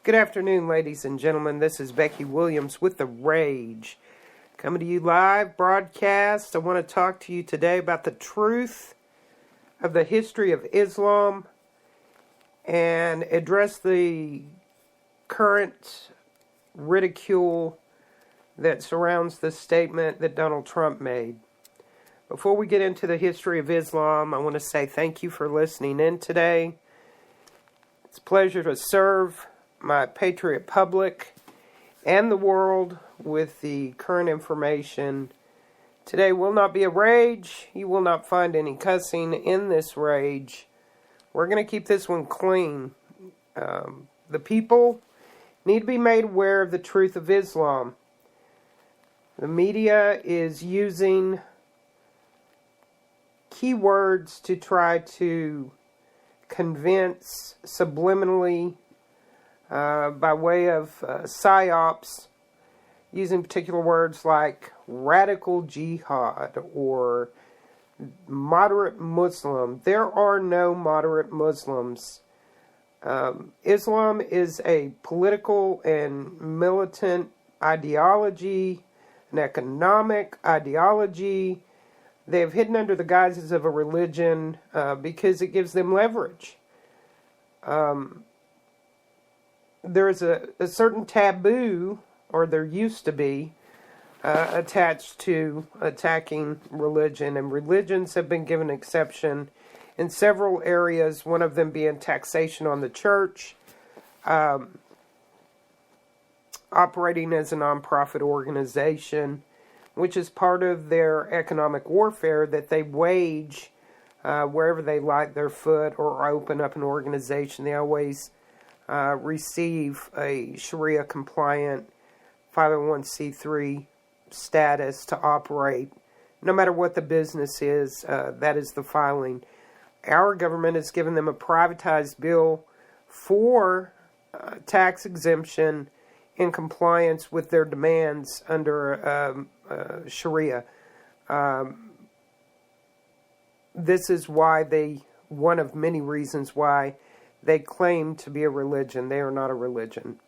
Good afternoon, ladies and gentlemen. This is Becky Williams with The Rage. Coming to you live broadcast. I want to talk to you today about the truth of the history of Islam and address the current ridicule that surrounds the statement that Donald Trump made. Before we get into the history of Islam, I want to say thank you for listening in today. It's a pleasure to serve my patriot public and the world with the current information. Today will not be a rage. You will not find any cussing in this rage. We're going to keep this one clean. The people need to be made aware of the truth of Islam. The media is using keywords to try to convince subliminally by way of psyops, using particular words like radical jihad or moderate Muslim. There are no moderate Muslims. Islam is a political and militant ideology, an economic ideology. They have hidden under the guises of a religion because it gives them leverage. There is a certain taboo, or there used to be, attached to attacking religion, and religions have been given exception in several areas, one of them being taxation on the church, operating as a nonprofit organization, which is part of their economic warfare that they wage wherever they light their foot or open up an organization. They always receive a Sharia-compliant 501c3 status to operate. No matter what the business is, that is the filing. Our government has given them a privatized bill for tax exemption in compliance with their demands under Sharia. This is why one of many reasons why they claim to be a religion. They are not a religion.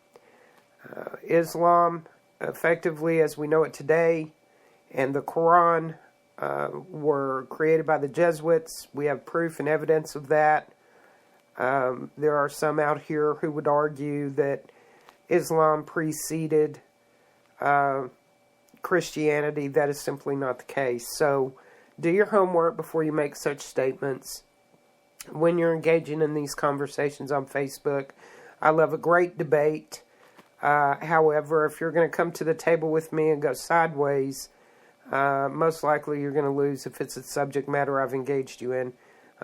Islam, effectively as we know it today, and the Quran were created by the Jesuits. We have proof and evidence of that. There are some out here who would argue that Islam preceded Christianity. That is simply not the case. So do your homework before you make such statements. When you're engaging in these conversations on Facebook, I love a great debate. However, if you're going to come to the table with me and go sideways, most likely you're going to lose if it's a subject matter I've engaged you in,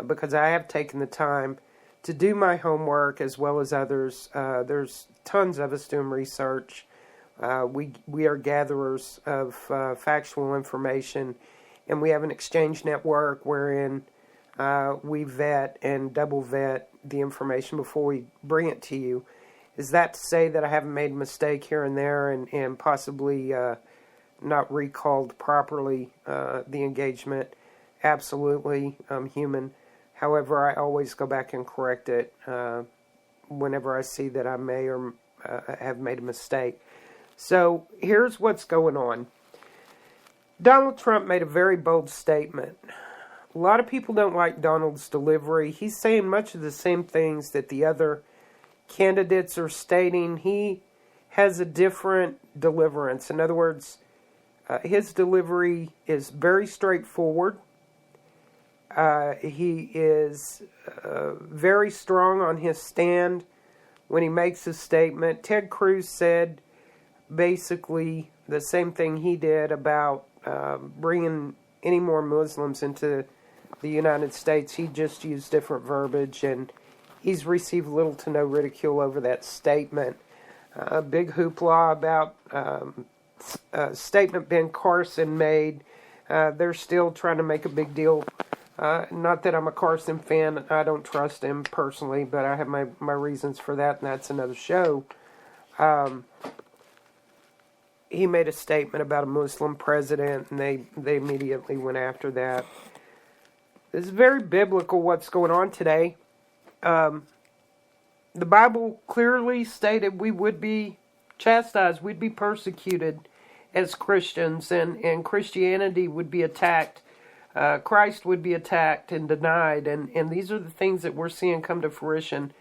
because I have taken the time to do my homework as well as others. There's tons of us doing research. We are gatherers of factual information, and we have an exchange network wherein we vet and double vet the information before we bring it to you. Is that to say that I haven't made a mistake here and there and possibly not recalled properly the engagement? Absolutely, I'm human. However, I always go back and correct it whenever I see that I may or have made a mistake. So here's what's going on. Donald Trump made a very bold statement. A lot of people don't like Donald's delivery. He's saying much of the same things that the other candidates are stating. He has a different deliverance. In other words, his delivery is very straightforward. He is very strong on his stand when he makes a statement. Ted Cruz said basically the same thing he did about bringing any more Muslims into the United States. He just used different verbiage, and he's received little to no ridicule over that statement. Big hoopla about a statement Ben Carson made. They're still trying to make a big deal. Not that I'm a Carson fan. I don't trust him personally, but I have my reasons for that, and that's another show. He made a statement about a Muslim president, and they immediately went after that. It's very biblical what's going on today. The Bible clearly stated we would be chastised, we'd be persecuted as Christians, and Christianity would be attacked. Christ would be attacked and denied, and these are the things that we're seeing come to fruition.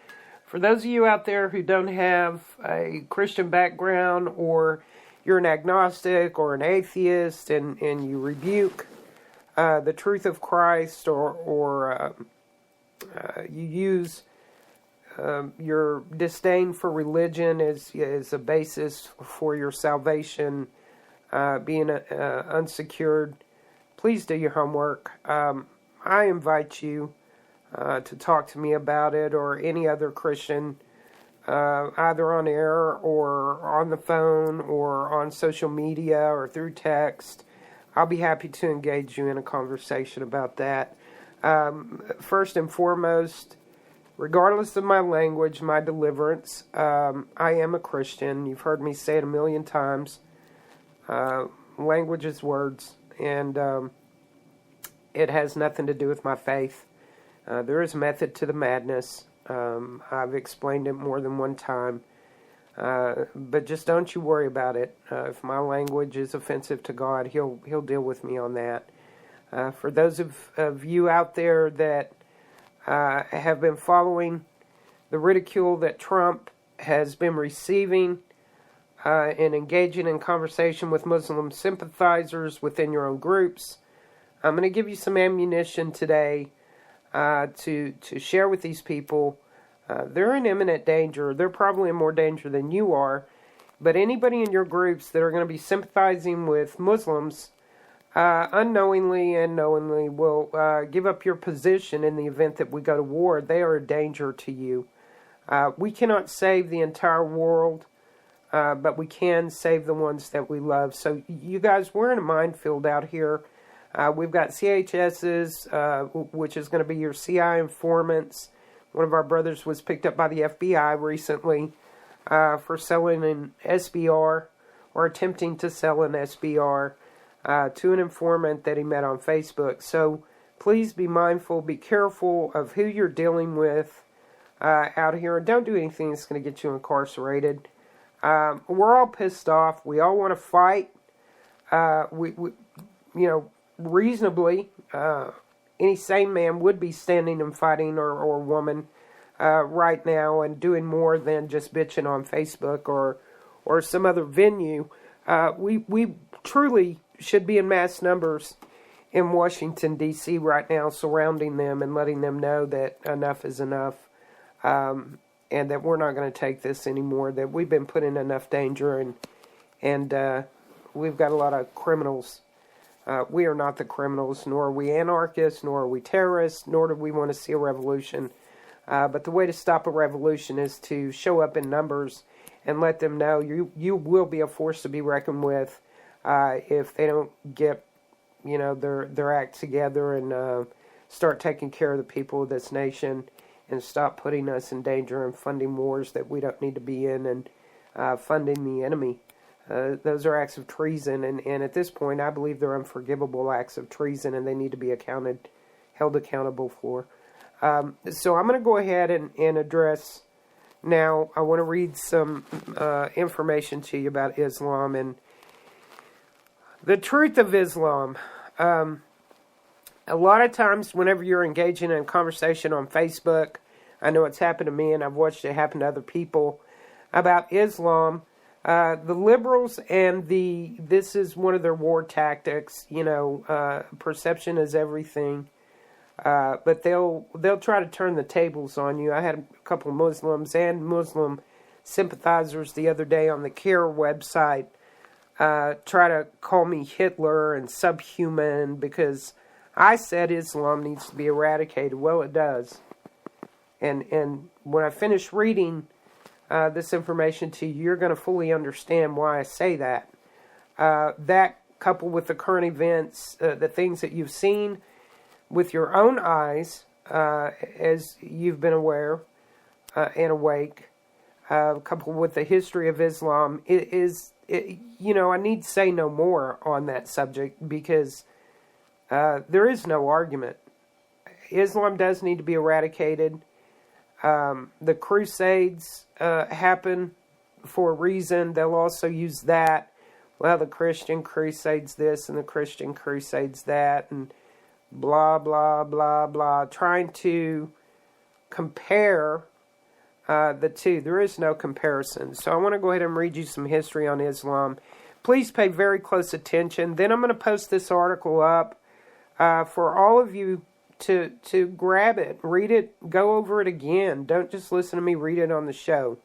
For those of you out there who don't have a Christian background, or you're an agnostic or an atheist, and you rebuke the truth of Christ, or you use your disdain for religion as a basis for your salvation being unsecured, please do your homework. I invite you to talk to me about it, or any other Christian, either on air or on the phone or on social media or through text. I'll be happy to engage you in a conversation about that. First and foremost, regardless of my language, my deliverance, I am a Christian. You've heard me say it a million times. Language is words, and it has nothing to do with my faith. There is method to the madness. I've explained it more than one time. But just don't you worry about it. If my language is offensive to God, He'll deal with me on that. For those of you out there that have been following the ridicule that Trump has been receiving and engaging in conversation with Muslim sympathizers within your own groups, I'm going to give you some ammunition today to share with these people. They're in imminent danger. They're probably in more danger than you are. But anybody in your groups that are going to be sympathizing with Muslims, unknowingly and knowingly, will give up your position in the event that we go to war. They are a danger to you. We cannot save the entire world, but we can save the ones that we love. So you guys, we're in a minefield out here. We've got CHSs, which is going to be your CI informants. One of our brothers was picked up by the FBI recently for selling an SBR, or attempting to sell an SBR, to an informant that he met on Facebook. So please be mindful, be careful of who you're dealing with out here, and don't do anything that's going to get you incarcerated. We're all pissed off. We all want to fight. We reasonably, any sane man would be standing and fighting, or woman, right now, and doing more than just bitching on Facebook or some other venue. We truly should be in mass numbers in Washington, D.C. right now, surrounding them and letting them know that enough is enough, and that we're not going to take this anymore, that we've been put in enough danger, and we've got a lot of criminals. We are not the criminals, nor are we anarchists, nor are we terrorists, nor do we want to see a revolution. But the way to stop a revolution is to show up in numbers and let them know you will be a force to be reckoned with if they don't get their act together and start taking care of the people of this nation, and stop putting us in danger and funding wars that we don't need to be in, and funding the enemy. Those are acts of treason, and at this point, I believe they're unforgivable acts of treason, and they need to be held accountable for. So I'm going to go ahead and address now. I want to read some information to you about Islam and the truth of Islam. A lot of times, whenever you're engaging in a conversation on Facebook, I know it's happened to me, and I've watched it happen to other people, about Islam. The liberals and this is one of their war tactics, perception is everything, but they'll try to turn the tables on you. I had a couple of Muslims and Muslim sympathizers the other day on the CARE website try to call me Hitler and subhuman because I said Islam needs to be eradicated. Well, it does. And when I finish reading this information to you, you're going to fully understand why I say that. That, coupled with the current events, the things that you've seen with your own eyes, as you've been aware and awake, coupled with the history of Islam, I need to say no more on that subject because there is no argument. Islam does need to be eradicated. The Crusades happen for a reason. They'll also use that. Well, the Christian Crusades this and the Christian Crusades that, and blah, blah, blah, blah. Trying to compare the two. There is no comparison. So I want to go ahead and read you some history on Islam. Please pay very close attention. Then I'm going to post this article up for all of you to grab it, read it, go over it again. Don't just listen to me read it on the show.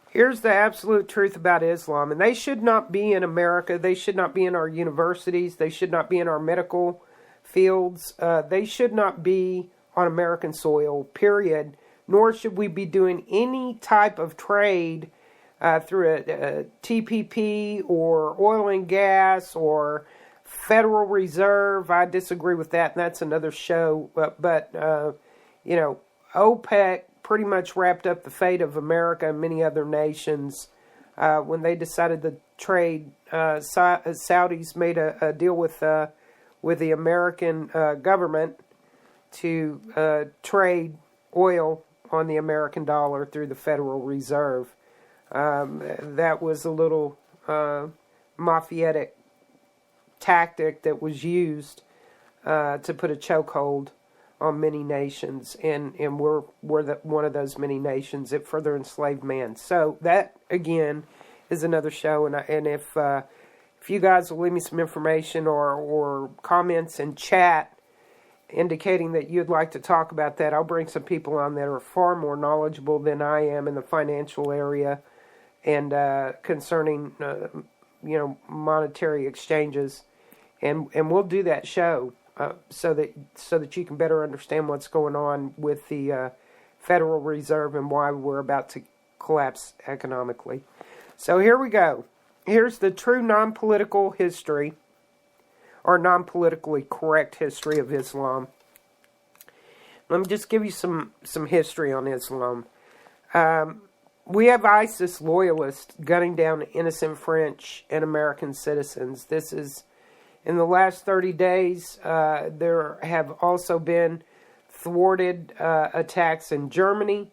Here's the absolute truth about Islam, and they should not be in America. They should not be in our universities. They should not be in our medical fields. They should not be on American soil, period. Nor should we be doing any type of trade through a TPP or oil and gas or Federal Reserve. I disagree with that, and that's another show. But OPEC pretty much wrapped up the fate of America and many other nations when they decided to trade. Saudis made a deal with the American government to trade oil on the American dollar through the Federal Reserve. That was a little mafiotic tactic that was used to put a chokehold on many nations, and we're one of those many nations that further enslaved man. So that again is another show, and if you guys will leave me some information or comments in chat indicating that you'd like to talk about that, I'll bring some people on that are far more knowledgeable than I am in the financial area and concerning monetary exchanges, and we'll do that show. So that you can better understand what's going on with the Federal Reserve and why we're about to collapse economically. So here we go. Here's the true non-political history, or non-politically correct history of Islam. Let me just give you some history on Islam. We have ISIS loyalists gunning down innocent French and American citizens. This is in the last 30 days. There have also been thwarted attacks in Germany,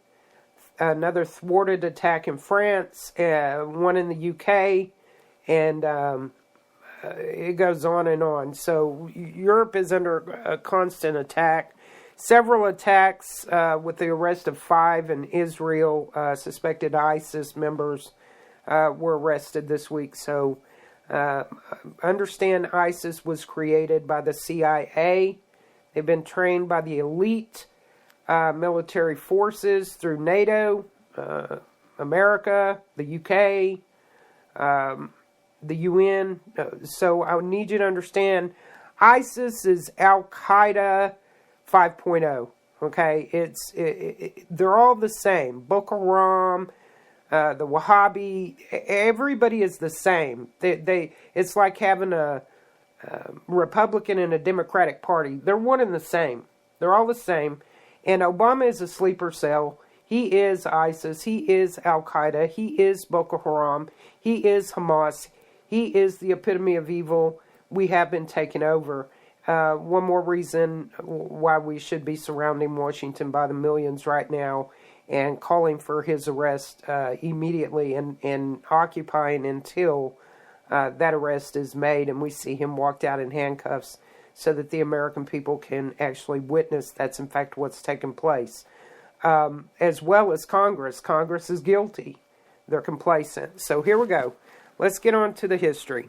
another thwarted attack in France, one in the UK, and it goes on and on. So Europe is under a constant attack. Several attacks with the arrest of 5 in Israel. Suspected ISIS members were arrested this week. So understand ISIS was created by the CIA. They've been trained by the elite military forces through NATO, America, the UK, the UN. So I need you to understand ISIS is Al-Qaeda 5.0. Okay, they're all the same. Boko Haram, the Wahhabi, everybody is the same. It's like having a Republican and a Democratic Party. They're one and the same. They're all the same. And Obama is a sleeper cell. He is ISIS. He is Al-Qaeda. He is Boko Haram. He is Hamas. He is the epitome of evil. We have been taken over. One more reason why we should be surrounding Washington by the millions right now and calling for his arrest immediately and occupying until that arrest is made and we see him walked out in handcuffs so that the American people can actually witness that's in fact what's taken place. As well as Congress. Congress is guilty. They're complacent. So here we go. Let's get on to the history.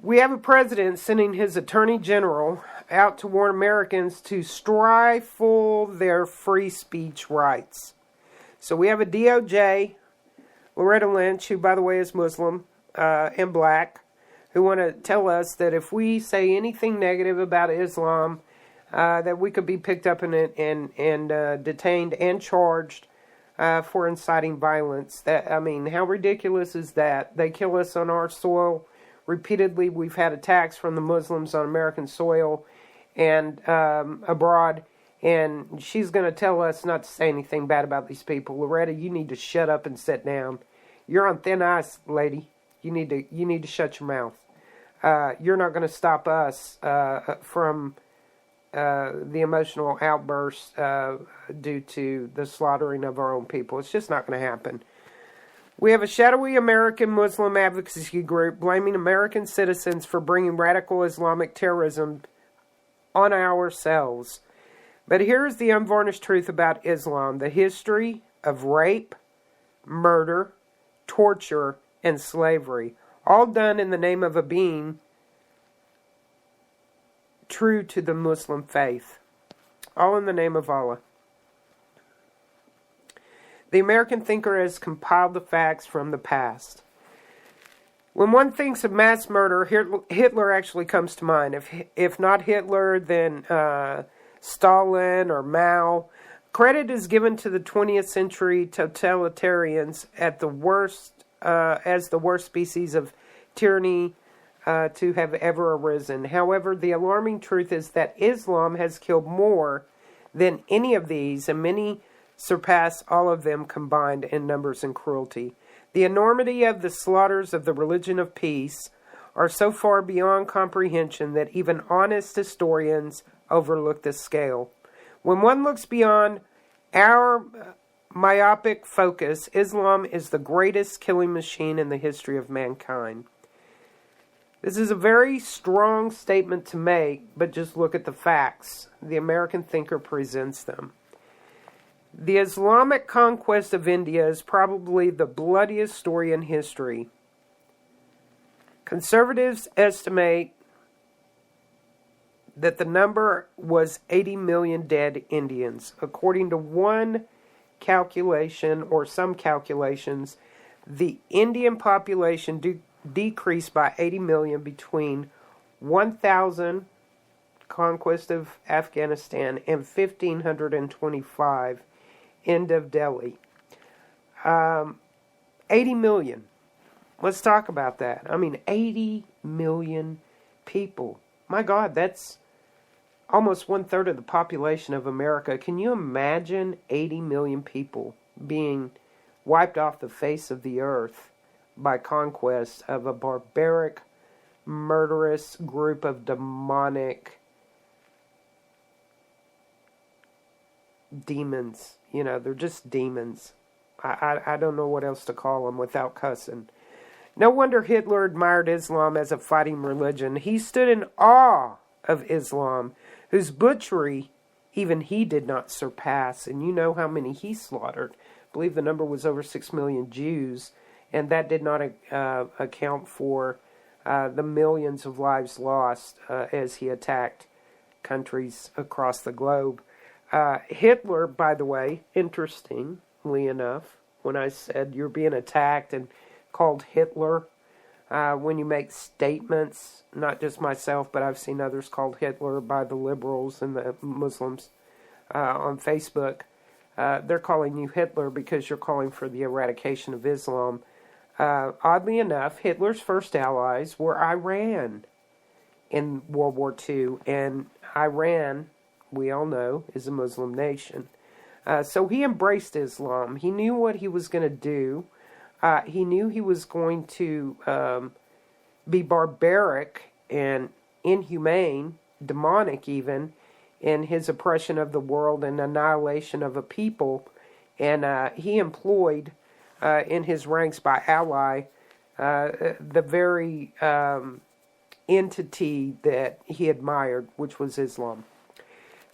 We have a president sending his attorney general out to warn Americans to stifle their free speech rights. So we have a DOJ, Loretta Lynch, who by the way is Muslim and black, who want to tell us that if we say anything negative about Islam, that we could be picked up and detained and charged for inciting violence. How ridiculous is that? They kill us on our soil. Repeatedly, we've had attacks from the Muslims on American soil and abroad, and she's going to tell us not to say anything bad about these people. Loretta, you need to shut up and sit down. You're on thin ice, lady. You need to shut your mouth. You're not going to stop us from the emotional outbursts due to the slaughtering of our own people. It's just not going to happen. We have a shadowy American Muslim advocacy group blaming American citizens for bringing radical Islamic terrorism on ourselves. But here's the unvarnished truth about Islam: the history of rape, murder, torture, and slavery, all done in the name of a being true to the Muslim faith. All in the name of Allah. The American thinker has compiled the facts from the past. When one thinks of mass murder, Hitler actually comes to mind. If not Hitler, then Stalin or Mao. Credit is given to the 20th century totalitarians at the worst, as the worst species of tyranny to have ever arisen. However, the alarming truth is that Islam has killed more than any of these, and many surpass all of them combined in numbers and cruelty. The enormity of the slaughters of the religion of peace are so far beyond comprehension that even honest historians overlook this scale. When one looks beyond our myopic focus, Islam is the greatest killing machine in the history of mankind. This is a very strong statement to make, but just look at the facts. The American thinker presents them. The Islamic conquest of India is probably the bloodiest story in history. Conservatives estimate that the number was 80 million dead Indians. According to one calculation, or some calculations, the Indian population decreased by 80 million between 1000 conquest of Afghanistan and 1525 end of Delhi. 80 million. Let's talk about that. I mean, 80 million people. My God, that's almost 1/3 of the population of America. Can you imagine 80 million people being wiped off the face of the earth by conquest of a barbaric, murderous group of demonic demons? You know, they're just demons. I don't know what else to call them without cussing. No wonder Hitler admired Islam as a fighting religion. He stood in awe of Islam, whose butchery even he did not surpass. And you know how many he slaughtered. I believe the number was over 6 million Jews, and that did not account for the millions of lives lost as he attacked countries across the globe. Hitler, by the way, interestingly enough, when I said you're being attacked and called Hitler, when you make statements, not just myself, but I've seen others called Hitler by the liberals and the Muslims on Facebook, they're calling you Hitler because you're calling for the eradication of Islam. Oddly enough, Hitler's first allies were Iran in World War II, and Iran, we all know, is a Muslim nation. So he embraced Islam. He knew what he was going to do. He knew he was going to be barbaric and inhumane, demonic even, in his oppression of the world and annihilation of a people. And he employed in his ranks by ally the very entity that he admired, which was Islam.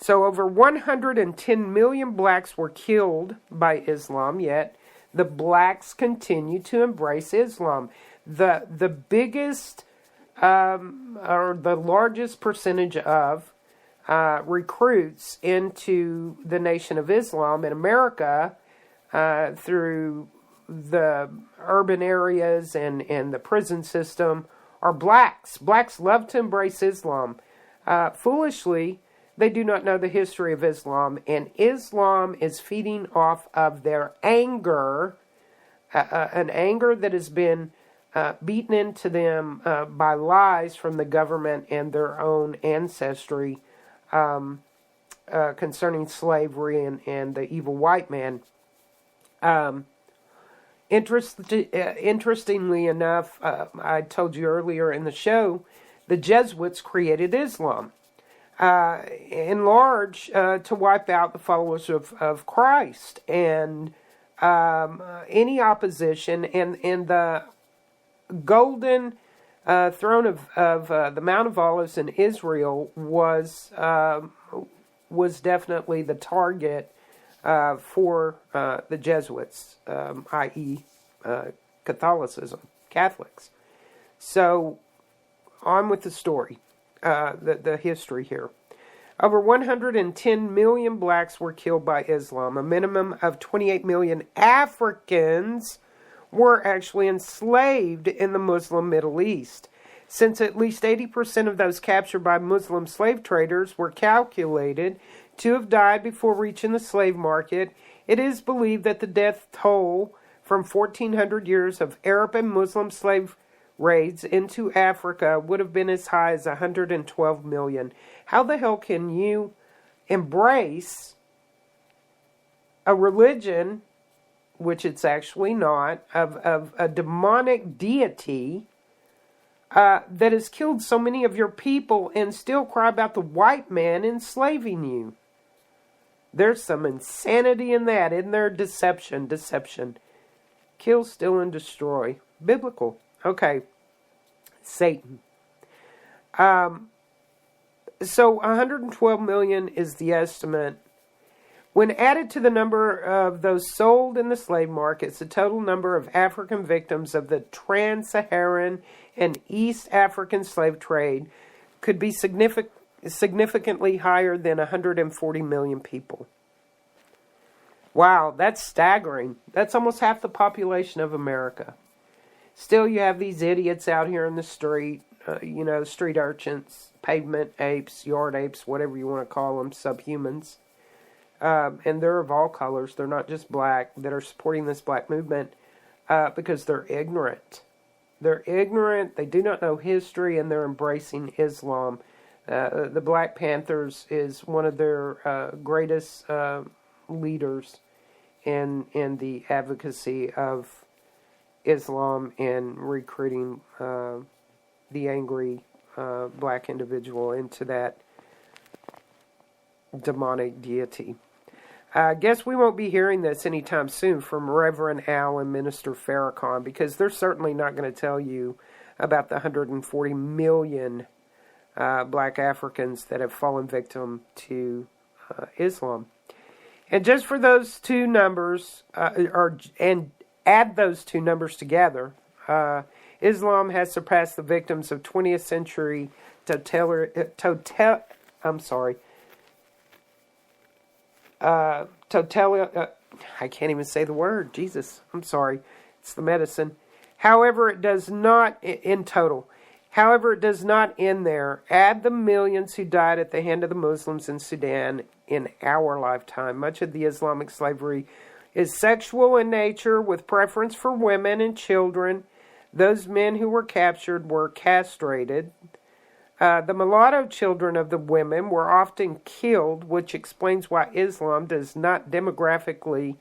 So over 110 million blacks were killed by Islam, yet the blacks continue to embrace Islam. The biggest or the largest percentage of recruits into the Nation of Islam in America through the urban areas and the prison system are blacks. Blacks love to embrace Islam. Foolishly, they do not know the history of Islam, and Islam is feeding off of their anger, an anger that has been beaten into them by lies from the government and their own ancestry concerning slavery and the evil white man. Interestingly enough, I told you earlier in the show, the Jesuits created Islam. in large, to wipe out the followers of Christ. And any opposition, and the golden throne of the Mount of Olives in Israel was definitely the target for the Jesuits, i.e. Catholicism, Catholics. So, on with the story, the history here. Over 110 million blacks were killed by Islam. A minimum of 28 million Africans were actually enslaved in the Muslim Middle East. Since at least 80% of those captured by Muslim slave traders were calculated to have died before reaching the slave market, it is believed that the death toll from 1,400 years of Arab and Muslim slave raids into Africa would have been as high as 112 million. How the hell can you embrace a religion, which it's actually not, of a demonic deity that has killed so many of your people, and still cry about the white man enslaving you? There's some insanity in that, isn't there? Deception. Kill, steal, and destroy. Biblical. Okay. Satan. So 112 million is the estimate. When added to the number of those sold in the slave markets, the total number of African victims of the trans-Saharan and East African slave trade could be significantly higher than 140 million people. Wow, that's staggering. That's almost half the population of America. Still, you have these idiots out here in the street, street urchins, pavement apes, yard apes, whatever you want to call them, subhumans. And they're of all colors. They're not just black, that are supporting this black movement because they're ignorant. They're ignorant, they do not know history, and they're embracing Islam. The Black Panthers is one of their greatest leaders in the advocacy of Islam and recruiting the angry black individual into that demonic deity. I guess we won't be hearing this anytime soon from Reverend Al and Minister Farrakhan, because they're certainly not going to tell you about the 140 million black Africans that have fallen victim to Islam. And just for those two numbers, and add those two numbers together, Islam has surpassed the victims of 20th century I can't even say the word. Jesus, I'm sorry. It's the medicine. However, it does not, in total. However, it does not end there. Add the millions who died at the hand of the Muslims in Sudan in our lifetime. Much of the Islamic slavery is sexual in nature, with preference for women and children. Those men who were captured were castrated. The mulatto children of the women were often killed, which explains why Islam was not demographically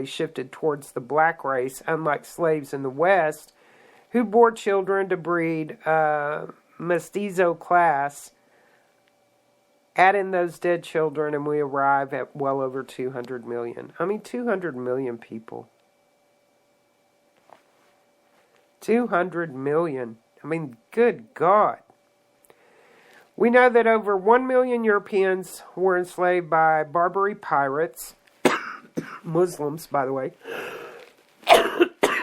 shifted towards the black race, unlike slaves in the West, who bore children to breed mestizo class. Add in those dead children and we arrive at well over 200 million. 200 million people. 200 million. Good God. We know that over 1 million Europeans were enslaved by Barbary pirates. Muslims, by the way.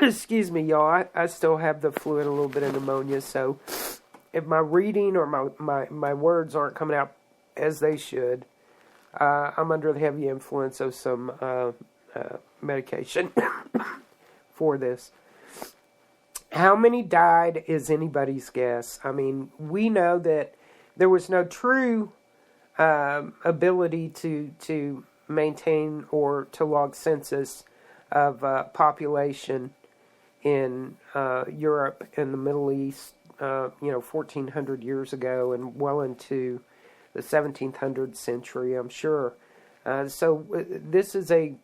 Excuse me, y'all. I still have the flu and a little bit of pneumonia, so if my reading or my words aren't coming out as they should, I'm under the heavy influence of some medication for this. How many died is anybody's guess. We know that there was no true ability to maintain or to log census of population in Europe and the Middle East, 1,400 years ago and well into the 1700th century, I'm sure. So this is a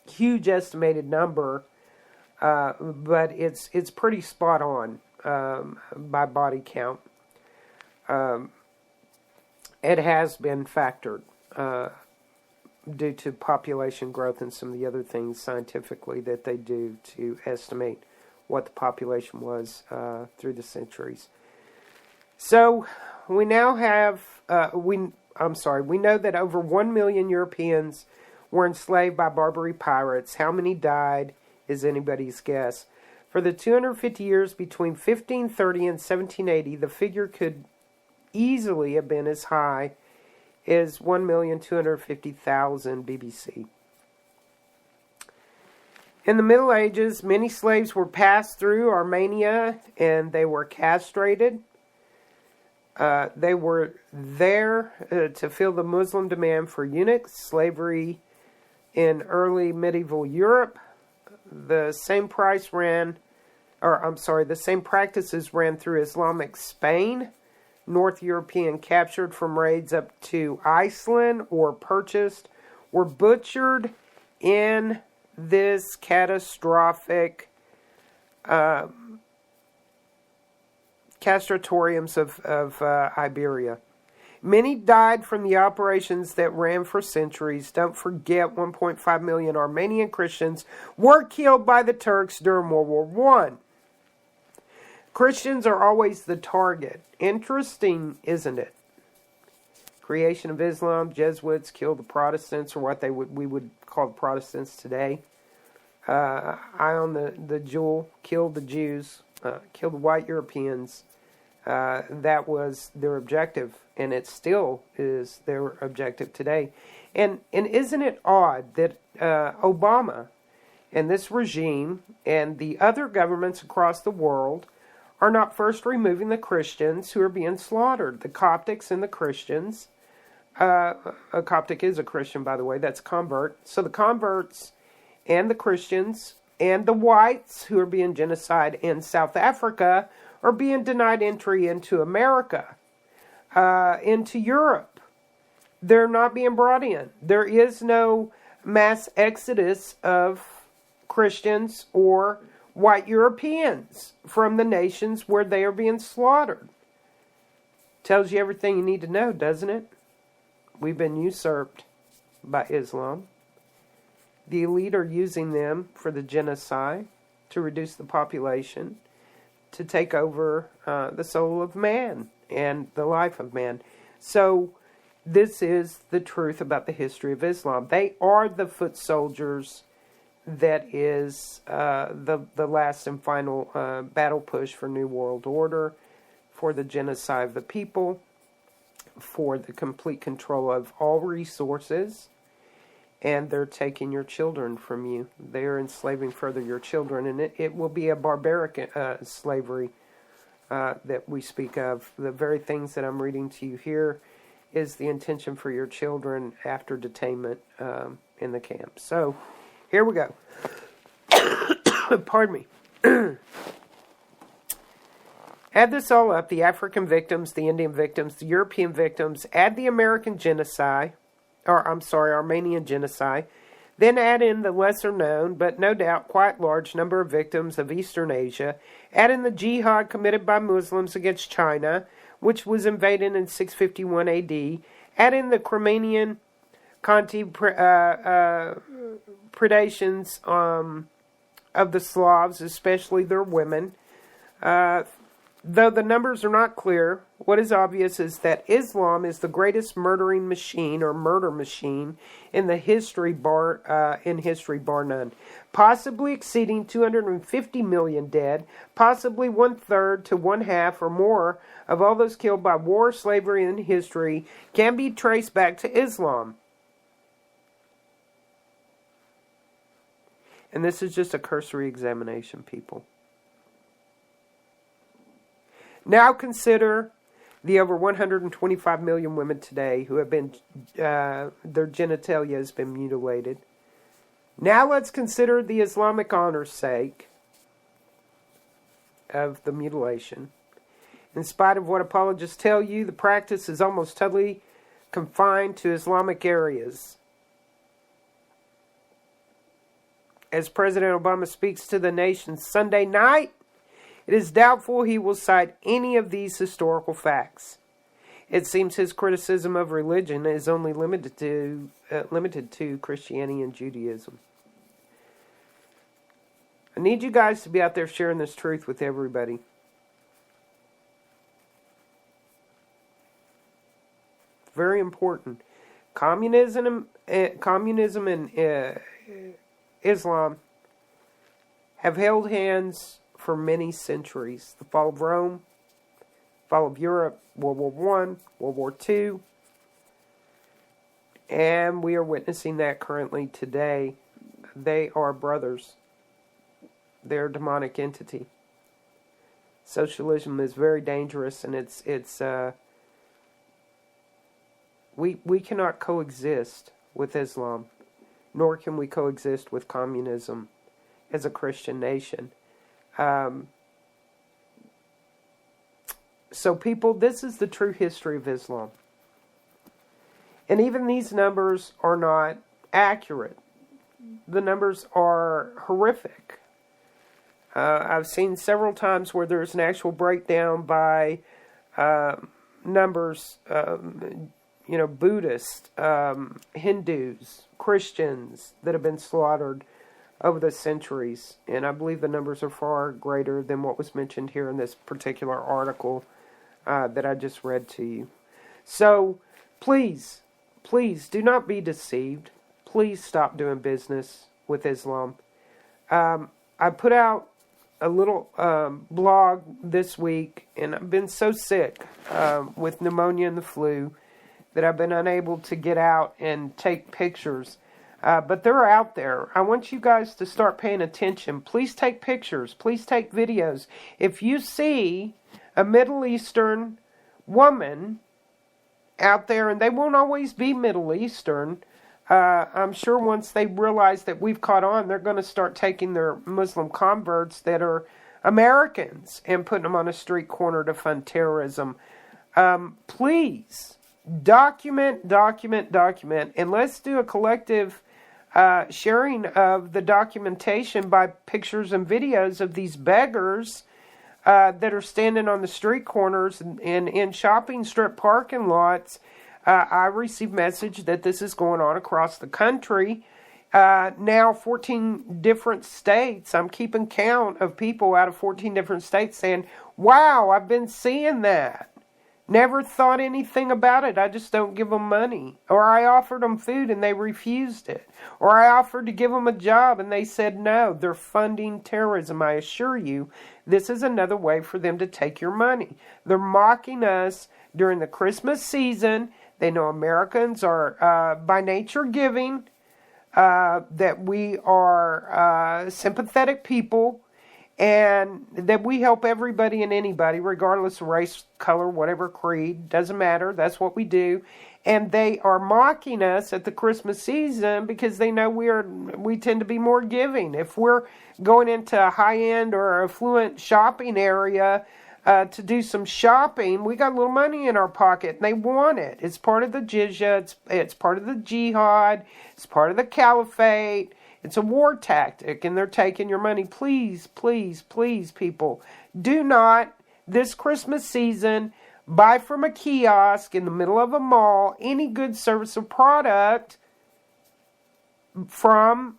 huge estimated number. But it's pretty spot on. by body count. It has been factored due to population growth and some of the other things scientifically that they do to estimate what the population was through the centuries. So we now have we know that over 1 million Europeans were enslaved by Barbary pirates. How many died is anybody's guess. For the 250 years between 1530 and 1780, the figure could easily have been as high as 1,250,000 BBC. In the Middle Ages, many slaves were passed through Armenia and they were castrated. They were there to fill the Muslim demand for eunuchs. Slavery in early medieval Europe, the same practices ran through Islamic Spain. North European captured from raids up to Iceland or purchased were butchered in this catastrophic castratoriums of Iberia. Many died from the operations that ran for centuries. Don't forget 1.5 million Armenian Christians were killed by the Turks during World War I. Christians are always the target. Interesting, isn't it? Creation of Islam, Jesuits killed the Protestants, or what we would call the Protestants today. Ion the Jewel killed the Jews, killed the white Europeans. That was their objective, and it still is their objective today. And isn't it odd that Obama and this regime and the other governments across the world are not first removing the Christians who are being slaughtered, the Coptics and the Christians. A Coptic is a Christian, by the way, that's a convert. So the converts and the Christians and the whites who are being genocided in South Africa are being denied entry into America, into Europe. They're not being brought in. There is no mass exodus of Christians or white Europeans from the nations where they are being slaughtered. Tells you everything you need to know, doesn't it? We've been usurped by Islam. The elite are using them for the genocide, to reduce the population, to take over the soul of man and the life of man. So this is the truth about the history of Islam. They are the foot soldiers that is the last and final battle push for New World Order, for the genocide of the people, for the complete control of all resources, and they're taking your children from you. They're enslaving further your children, and it will be a barbaric slavery that we speak of. The very things that I'm reading to you here is the intention for your children after detainment in the camp. So, here we go. Pardon me. Add this all up, the African victims, the Indian victims, the European victims, add the Armenian genocide, then add in the lesser known, but no doubt quite large number of victims of Eastern Asia, add in the jihad committed by Muslims against China, which was invaded in 651 AD, add in the Crimean Conti predations of the Slavs, especially their women. Though the numbers are not clear, what is obvious is that Islam is the greatest murdering machine or murder machine in history, bar none. Possibly exceeding 250 million dead, possibly 1/3 to 1/2 or more of all those killed by war, slavery, and history can be traced back to Islam. And this is just a cursory examination, people. Now consider the over 125 million women today who have been, their genitalia has been mutilated. Now let's consider the Islamic honor's sake of the mutilation. In spite of what apologists tell you, the practice is almost totally confined to Islamic areas. As President Obama speaks to the nation Sunday night, It is doubtful he will cite any of these historical facts. It seems his criticism of religion is only limited to Christianity and Judaism. I need you guys to be out there sharing this truth with everybody. Very important. Communism and Islam have held hands for many centuries. The fall of Rome, fall of Europe, World War I, World War II, and we are witnessing that currently today. They are brothers. They're a demonic entity. Socialism is very dangerous, and we cannot coexist with Islam, nor can we coexist with communism as a Christian nation. So people, this is the true history of Islam. And even these numbers are not accurate. The numbers are horrific. I've seen several times where there's an actual breakdown by numbers, Buddhists, Hindus, Christians that have been slaughtered over the centuries. And I believe the numbers are far greater than what was mentioned here in this particular article that I just read to you. So, please do not be deceived. Please stop doing business with Islam. I put out a little blog this week, and I've been so sick with pneumonia and the flu that I've been unable to get out and take pictures. But they're out there. I want you guys to start paying attention. Please take pictures. Please take videos. If you see a Middle Eastern woman out there, and they won't always be Middle Eastern, I'm sure once they realize that we've caught on, they're going to start taking their Muslim converts that are Americans and putting them on a street corner to fund terrorism. Please document, and let's do a collective sharing of the documentation by pictures and videos of these beggars that are standing on the street corners and in shopping strip parking lots. I received message that this is going on across the country. Now 14 different states. I'm keeping count of people out of 14 different states saying, wow, I've been seeing that. Never thought anything about it. I just don't give them money. Or I offered them food and they refused it. Or I offered to give them a job and they said no. They're funding terrorism. I assure you, this is another way for them to take your money. They're mocking us during the Christmas season. They know Americans are by nature giving, that we are sympathetic people, and that we help everybody and anybody, regardless of race, color, whatever creed, doesn't matter. That's what we do. And they are mocking us at the Christmas season because they know we tend to be more giving. If we're going into a high-end or affluent shopping area to do some shopping, we got a little money in our pocket, and they want it. It's part of the jizya. It's part of the jihad. It's part of the caliphate. It's a war tactic, and they're taking your money. Please, people, do not, this Christmas season, buy from a kiosk in the middle of a mall any good service or product from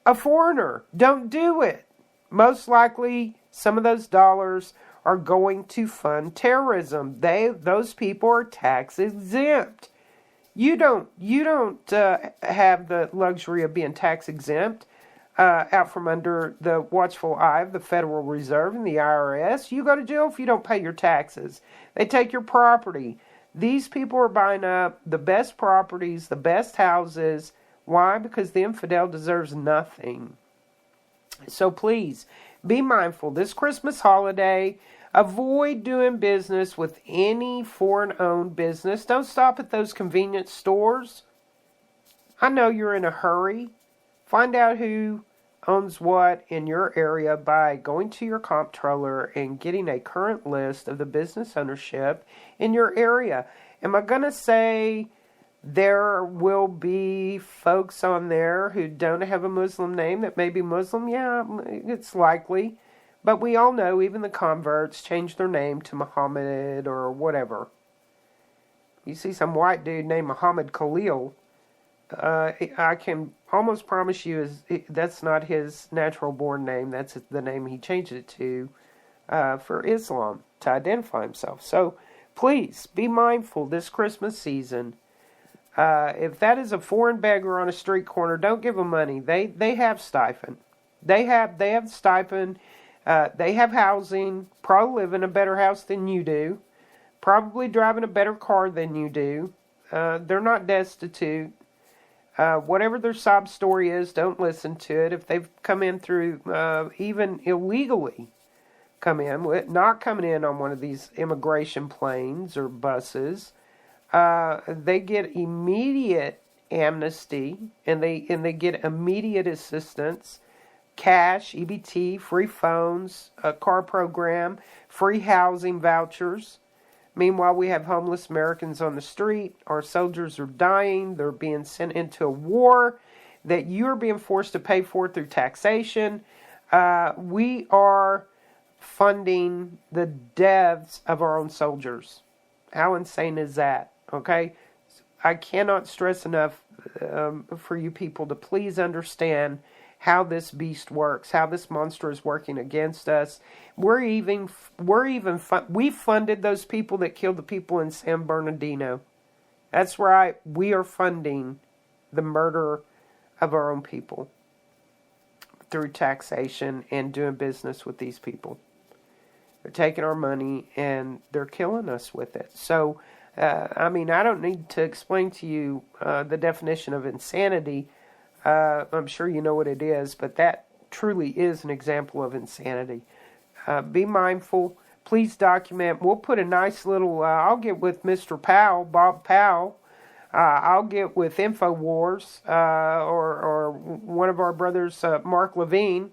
a foreigner. Don't do it. Most likely, some of those dollars are going to fund terrorism. Those people are tax exempt. You don't have the luxury of being tax exempt out from under the watchful eye of the Federal Reserve and the IRS. You go to jail if you don't pay your taxes. They take your property. These people are buying up the best properties, the best houses. Why? Because the infidel deserves nothing. So please, be mindful. This Christmas holiday, avoid doing business with any foreign-owned business. Don't stop at those convenience stores. I know you're in a hurry. Find out who owns what in your area by going to your comptroller and getting a current list of the business ownership in your area. Am I going to say there will be folks on there who don't have a Muslim name that may be Muslim? Yeah, it's likely. But we all know even the converts change their name to Muhammad or whatever. You see some white dude named Muhammad Khalil, I can almost promise you that's not his natural born name. That's the name he changed it to for Islam, to identify himself. So please be mindful this Christmas season. If that is a foreign beggar on a street corner, don't give them money. They have stipend. They have stipend. They have housing. Probably live in a better house than you do. Probably driving a better car than you do. They're not destitute. Whatever their sob story is, don't listen to it. If they've come in through, even illegally not coming in on one of these immigration planes or buses, they get immediate amnesty and they get immediate assistance, cash, EBT, free phones, a car program, free housing vouchers. Meanwhile, we have homeless Americans on the street. Our soldiers are dying. They're being sent into a war that you're being forced to pay for through taxation. We are funding the deaths of our own soldiers. How insane is that? Okay? I cannot stress enough for you people to please understand how this beast works, how this monster is working against us. We funded those people that killed the people in San Bernardino. That's right. We are funding the murder of our own people through taxation and doing business with these people. They're taking our money and they're killing us with it. So, I don't need to explain to you the definition of insanity. I'm sure you know what it is, but that truly is an example of insanity. Be mindful. Please document. We'll put a nice little, I'll get with Mr. Powell, Bob Powell. I'll get with InfoWars or one of our brothers, Mark Levine,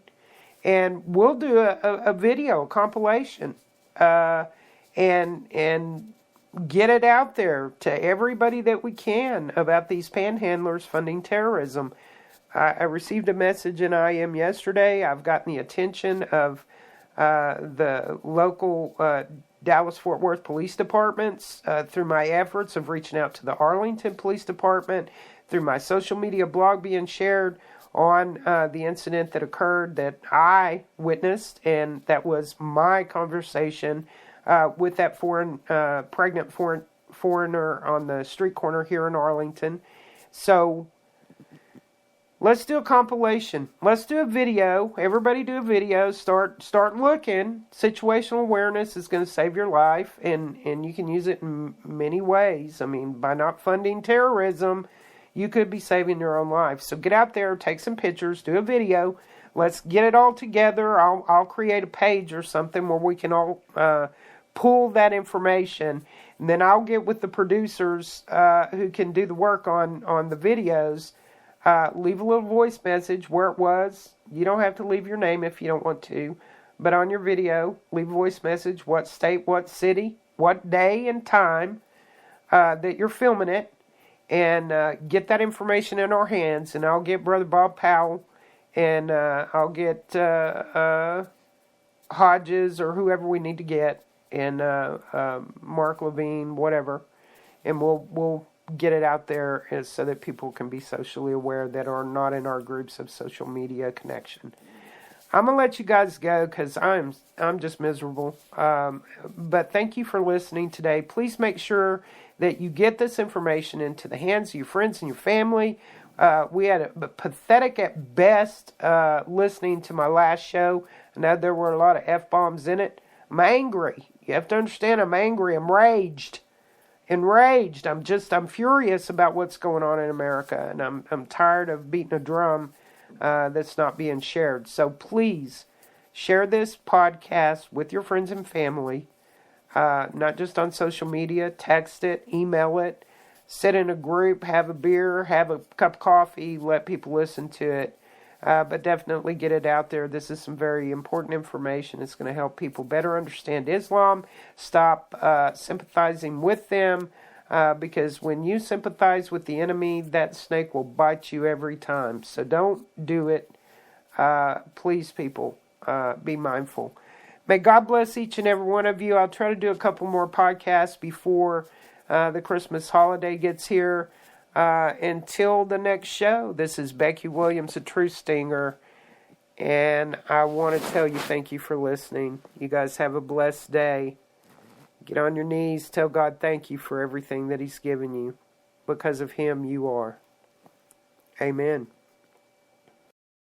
and we'll do a video, a compilation, and get it out there to everybody that we can about these panhandlers funding terrorism. I received a message in IM yesterday. I've gotten the attention of the local Dallas-Fort Worth police departments through my efforts of reaching out to the Arlington Police Department, through my social media blog being shared on the incident that occurred that I witnessed, and that was my conversation with that pregnant foreigner on the street corner here in Arlington. So let's do a compilation. Let's do a video. Everybody do a video. Start looking. Situational awareness is going to save your life, and you can use it in many ways. By not funding terrorism, you could be saving your own life. So get out there, take some pictures, do a video. Let's get it all together. I'll create a page or something where we can all pull that information, and then I'll get with the producers who can do the work on the videos. Leave a little voice message where it was. You don't have to leave your name if you don't want to, but on your video, leave a voice message, what state, what city, what day and time that you're filming it, and get that information in our hands, and I'll get Brother Bob Powell, and I'll get Hodges or whoever we need to get, and Mark Levine, whatever, and we'll get it out there so that people can be socially aware that are not in our groups of social media connection. I'm going to let you guys go because I'm just miserable. But thank you for listening today. Please make sure that you get this information into the hands of your friends and your family. We had a pathetic at best listening to my last show. I know there were a lot of F-bombs in it. I'm angry. You have to understand I'm angry. I'm enraged. I'm furious about what's going on in America, and I'm tired of beating a drum that's not being shared. So please share this podcast with your friends and family, not just on social media. Text it, email it, sit in a group, have a beer, have a cup of coffee, let people listen to it. But definitely get it out there. This is some very important information. It's going to help people better understand Islam, stop sympathizing with them, because when you sympathize with the enemy, that snake will bite you every time. So don't do it. Please, people, be mindful. May God bless each and every one of you. I'll try to do a couple more podcasts before the Christmas holiday gets here. Until the next show, this is Becky Williams, a Truth Stinger, and I want to tell you thank you for listening. You guys have a blessed day. Get on your knees, tell God thank you for everything that He's given you. Because of Him, you are. Amen.